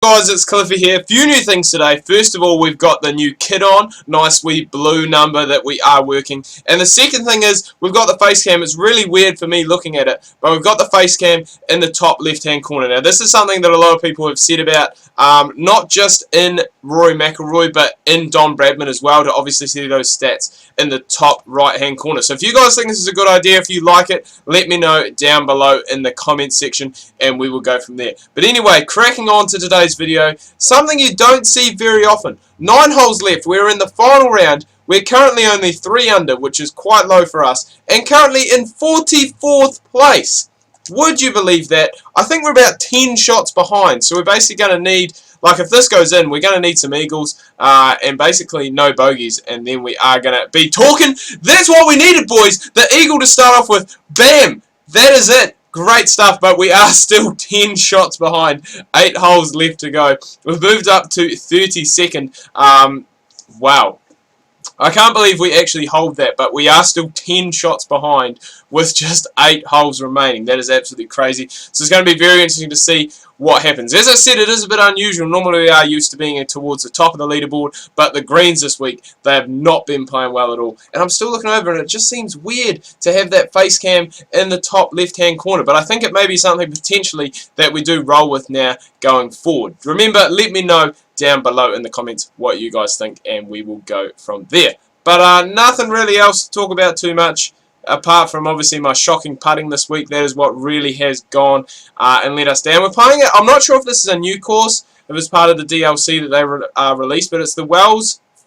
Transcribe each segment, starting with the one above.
Guys, it's Cliffy here. A few new things today. First of all, we've got the new kit on. Nice wee blue number that we are working. And the second thing is, we've got the face cam. It's really weird for me looking at it, but we've got the face cam in the top left-hand corner. Now, this is something that a lot of people have said about, not just in Rory McIlroy, but in Don Bradman as well, to obviously see those stats in the top right-hand corner. So if you guys think this is a good idea, if you like it, let me know down below in the comments section, and we will go from there. But anyway, cracking on to today's video, something you don't see very often. 9 holes left. We're in the final round. We're currently only 3 under, which is quite low for us, and currently in 44th place. Would you believe that? I think we're about 10 shots behind, so we're basically going to need, like if this goes in, we're going to need some eagles and basically no bogeys, and then we are going to be talking. That's what we needed, boys. The eagle to start off with. Bam! That is it. Great stuff, but we are still 10 shots behind. 8 holes left to go. We've moved up to 32nd. Wow. I can't believe we actually hold that, but we are still 10 shots behind with just 8 holes remaining. That is absolutely crazy. So it's going to be very interesting to see what happens. As I said, it is a bit unusual. Normally we are used to being towards the top of the leaderboard, but the greens this week, they have not been playing well at all. And I'm still looking over, and it just seems weird to have that face cam in the top left-hand corner. But I think it may be something potentially that we do roll with now going forward. Remember, let me know down below in the comments what you guys think, and we will go from there. But nothing really else to talk about too much, apart from obviously my shocking putting this week. That is what really has gone and let us down. We're playing it. I'm not sure if this is a new course, if it's part of the DLC that they released, but it's the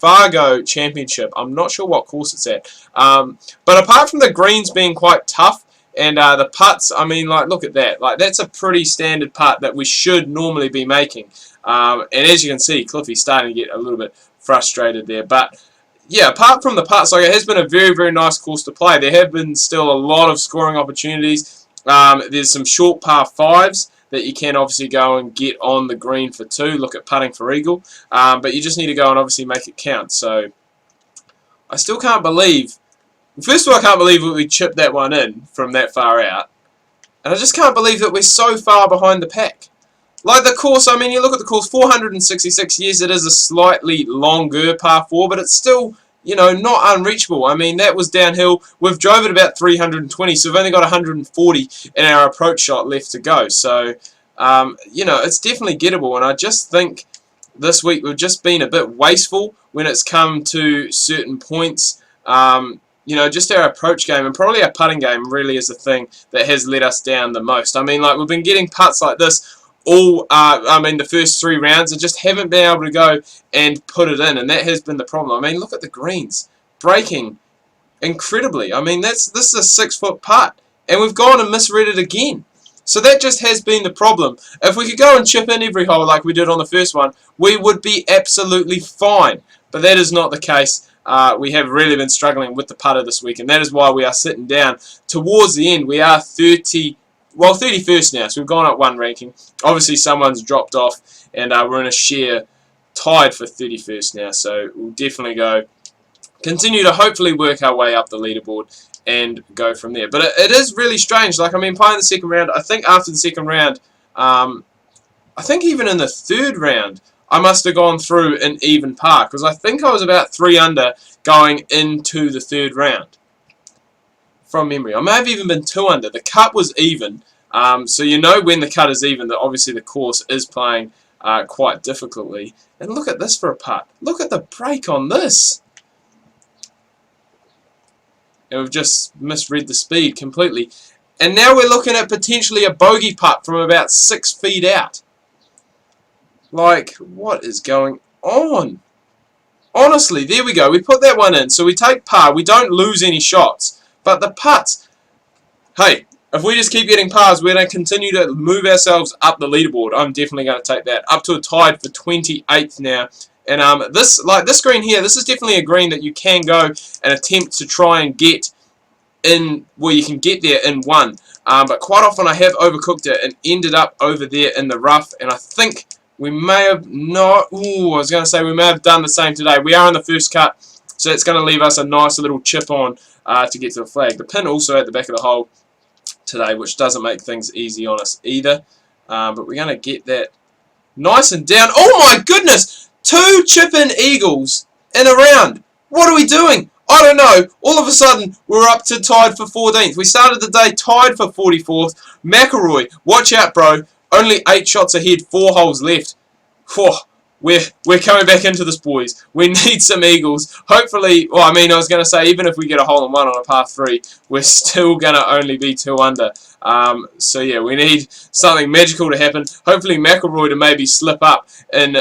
Fargo Championship. I'm not sure what course it's at. But apart from the greens being quite tough, and the putts, I mean, like, look at that. Like, that's a pretty standard putt that we should normally be making. And as you can see, Cliffy's starting to get a little bit frustrated there. But yeah, apart from the putts, like, it has been a very, very nice course to play. There have been still a lot of scoring opportunities. There's some short par 5s that you can obviously go and get on the green for 2. Look at putting for eagle. But you just need to go and obviously make it count. So I still can't believe... First of all, I can't believe that we chipped that one in from that far out. And I just can't believe that we're so far behind the pack. Like the course, I mean, you look at the course, 466 years, it is a slightly longer par 4, but it's still, you know, not unreachable. I mean, that was downhill. We've drove it about 320, so we've only got 140 in our approach shot left to go. So, you know, it's definitely gettable, and I just think this week we've just been a bit wasteful when it's come to certain points. You know, just our approach game and probably our putting game really is the thing that has let us down the most. I mean, like, we've been getting putts like this all, I mean, the first 3 rounds, and just haven't been able to go and put it in, and that has been the problem. I mean, look at the greens, breaking incredibly. I mean, this is a 6-foot putt, and we've gone and misread it again. So that just has been the problem. If we could go and chip in every hole like we did on the first one, we would be absolutely fine. But that is not the case. We have really been struggling with the putter this week, and that is why we are sitting down. Towards the end, we are 31st now, so we've gone up 1 ranking. Obviously, someone's dropped off, and we're in a share tied for 31st now, so we'll definitely continue to hopefully work our way up the leaderboard and go from there. But it is really strange. Like, I mean, playing the second round, I think after the second round, I think even in the third round, I must have gone through an even par, because I think I was about 3 under going into the third round, from memory. I may have even been 2 under. The cut was even, so you know when the cut is even that obviously the course is playing quite difficultly. And look at this for a putt. Look at the break on this. And we've just misread the speed completely. And now we're looking at potentially a bogey putt from about 6 feet out. Like, what is going on? Honestly, there we go. We put that one in. So we take par. We don't lose any shots. But the putts, hey, if we just keep getting pars, we're going to continue to move ourselves up the leaderboard. I'm definitely going to take that. Up to a tied for 28th now. And this green here, this is definitely a green that you can go and attempt to try and get in, where you can get there in 1. But quite often I have overcooked it and ended up over there in the rough. And I think we may have not, I was going to say we may have done the same today. We are in the first cut, so it's going to leave us a nice little chip on to get to the flag. The pin also at the back of the hole today, which doesn't make things easy on us either. But we're going to get that Nice and down. Oh my goodness! 2 chip-in eagles in a round. What are we doing? I don't know. All of a sudden, we're up to tied for 14th. We started the day tied for 44th. McIlroy, watch out, bro. Only 8 shots ahead, 4 holes left. Whew. We're coming back into this, boys. We need some eagles. Hopefully, well, I mean, I was going to say, even if we get a hole in one on a par 3, we're still going to only be 2 under. So yeah, we need something magical to happen. Hopefully McIlroy to maybe slip up in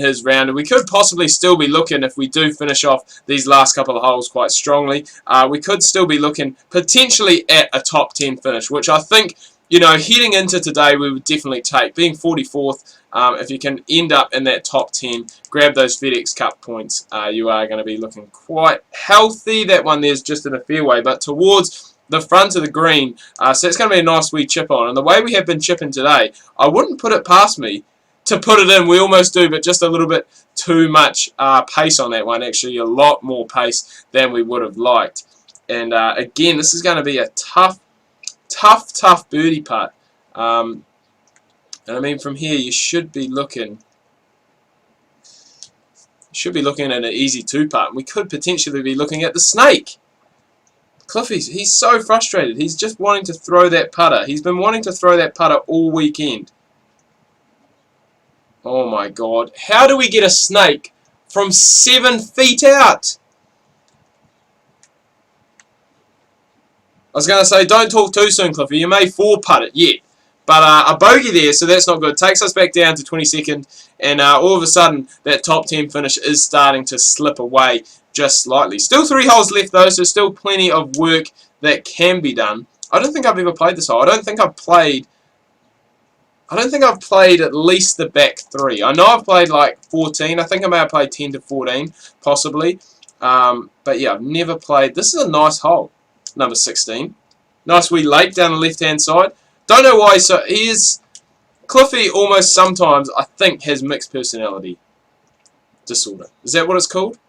his round, and we could possibly still be looking, if we do finish off these last couple of holes quite strongly, we could still be looking potentially at a top 10 finish, which I think, you know, heading into today we would definitely take. Being 44th, if you can end up in that top 10, grab those FedEx Cup points, you are going to be looking quite healthy. That one there's just in a fairway, but towards the front of the green, so it's going to be a nice wee chip on. And the way we have been chipping today, I wouldn't put it past me to put it in. We almost do, but just a little bit too much pace on that one. Actually, a lot more pace than we would have liked. And again, this is going to be a tough birdie putt. And I mean, from here you should be looking at an easy 2-putt. We could potentially be looking at the snake. Cliffy's, he's so frustrated. He's just wanting to throw that putter. He's been wanting to throw that putter all weekend. Oh my God. How do we get a snake from 7 feet out? I was going to say, don't talk too soon, Cliffy. You may 4-putt it yet. But a bogey there, so that's not good. Takes us back down to 22nd, and all of a sudden, that top 10 finish is starting to slip away just slightly. Still 3 holes left, though, so still plenty of work that can be done. I don't think I've ever played this hole. I don't think I've played at least the back 3. I know I've played like 14. I think I may have played 10 to 14, possibly. But yeah, I've never played. This is a nice hole, number 16. Nice wee lake down the left-hand side. Don't know why, so he is... Cliffy almost sometimes, I think, has mixed personality disorder. Is that what it's called?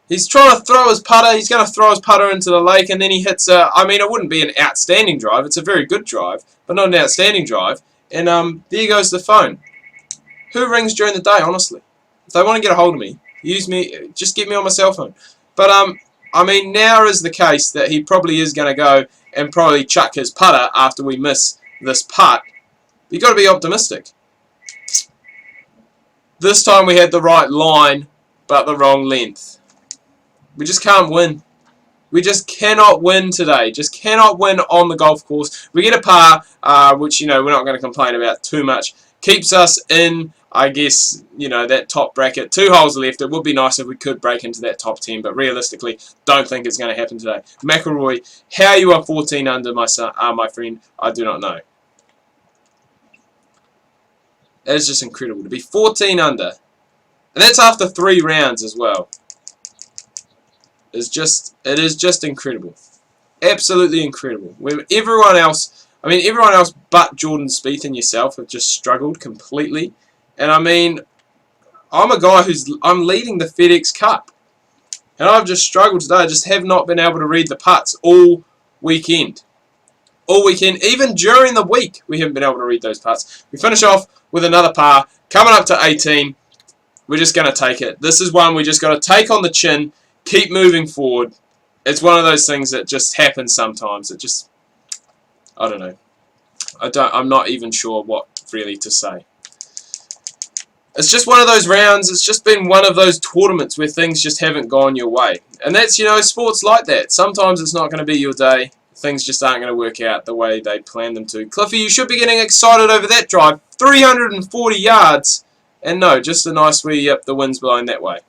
He's trying to throw his putter. He's going to throw his putter into the lake, and then he hits a... I mean, it wouldn't be an outstanding drive. It's a very good drive, but not an outstanding drive. And there goes the phone. Who rings during the day, honestly? If they want to get a hold of me, use me. Just get me on my cell phone. But, I mean, now is the case that he probably is going to go and probably chuck his putter after we miss this putt. You've got to be optimistic. This time we had the right line, but the wrong length. We just can't win. We just cannot win today. Just cannot win on the golf course. We get a par, which, you know, we're not going to complain about too much. Keeps us in, I guess, you know, that top bracket. 2 holes left. It would be nice if we could break into that top 10, but realistically, don't think it's going to happen today. McIlroy, how you are 14 under, my friend, I do not know. That is just incredible. To be 14 under, and that's after 3 rounds as well. It is just incredible. Absolutely incredible. When everyone else... I mean, everyone else but Jordan Spieth and yourself have just struggled completely. And I mean, I'm a guy I'm leading the FedEx Cup. And I've just struggled today. I just have not been able to read the putts all weekend. All weekend. Even during the week, we haven't been able to read those putts. We finish off with another par. Coming up to 18. We're just going to take it. This is one we just got to take on the chin. Keep moving forward. It's one of those things that just happens sometimes. It just... I don't know. I'm not even sure what really to say. It's just one of those rounds. It's just been one of those tournaments where things just haven't gone your way. And that's, you know, sports like that. Sometimes it's not going to be your day. Things just aren't going to work out the way they planned them to. Cliffy, you should be getting excited over that drive. 340 yards. And no, just a nice wee, yep, the wind's blowing that way.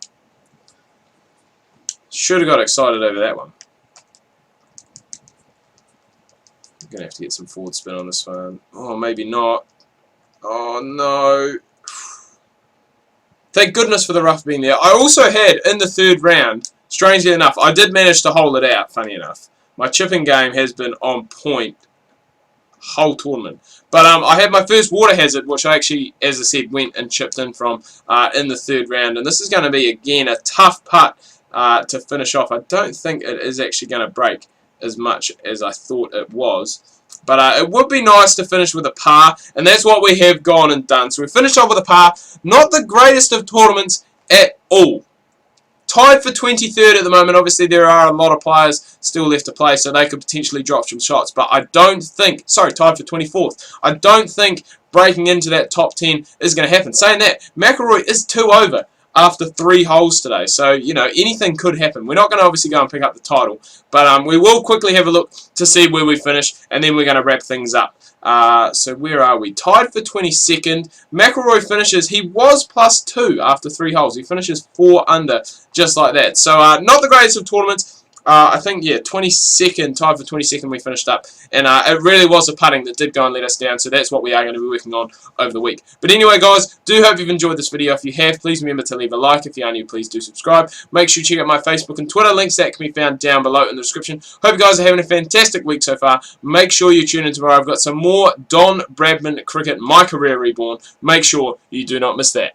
Should have got excited over that one. Gonna have to get some forward spin on this one. Oh, maybe not. Oh no. Thank goodness for the rough being there. I also had in the 3rd round, strangely enough, I did manage to hold it out, funny enough. My chipping game has been on point whole tournament. But I had my first water hazard, which I actually, as I said, went and chipped in from in the 3rd round. And this is going to be, again, a tough putt to finish off. I don't think it is actually going to break as much as I thought it was. But it would be nice to finish with a par, and that's what we have gone and done. So we finished off with a par. Not the greatest of tournaments at all. Tied for 23rd at the moment. Obviously, there are a lot of players still left to play, so they could potentially drop some shots. But I don't think... Sorry, tied for 24th. I don't think breaking into that top 10 is going to happen. Saying that, McIlroy is 2 over after 3 holes today. So, you know, anything could happen. We're not going to obviously go and pick up the title. But we will quickly have a look to see where we finish, and then we're going to wrap things up. So where are we? Tied for 22nd. McIlroy finishes. He was +2 after 3 holes. He finishes 4 under, just like that. So not the greatest of tournaments. I think, yeah, 22nd, tied for 22nd we finished up. And it really was the putting that did go and let us down. So that's what we are going to be working on over the week. But anyway, guys, do hope you've enjoyed this video. If you have, please remember to leave a like. If you are new, please do subscribe. Make sure you check out my Facebook and Twitter. Links that can be found down below in the description. Hope you guys are having a fantastic week so far. Make sure you tune in tomorrow. I've got some more Don Bradman cricket, My Career Reborn. Make sure you do not miss that.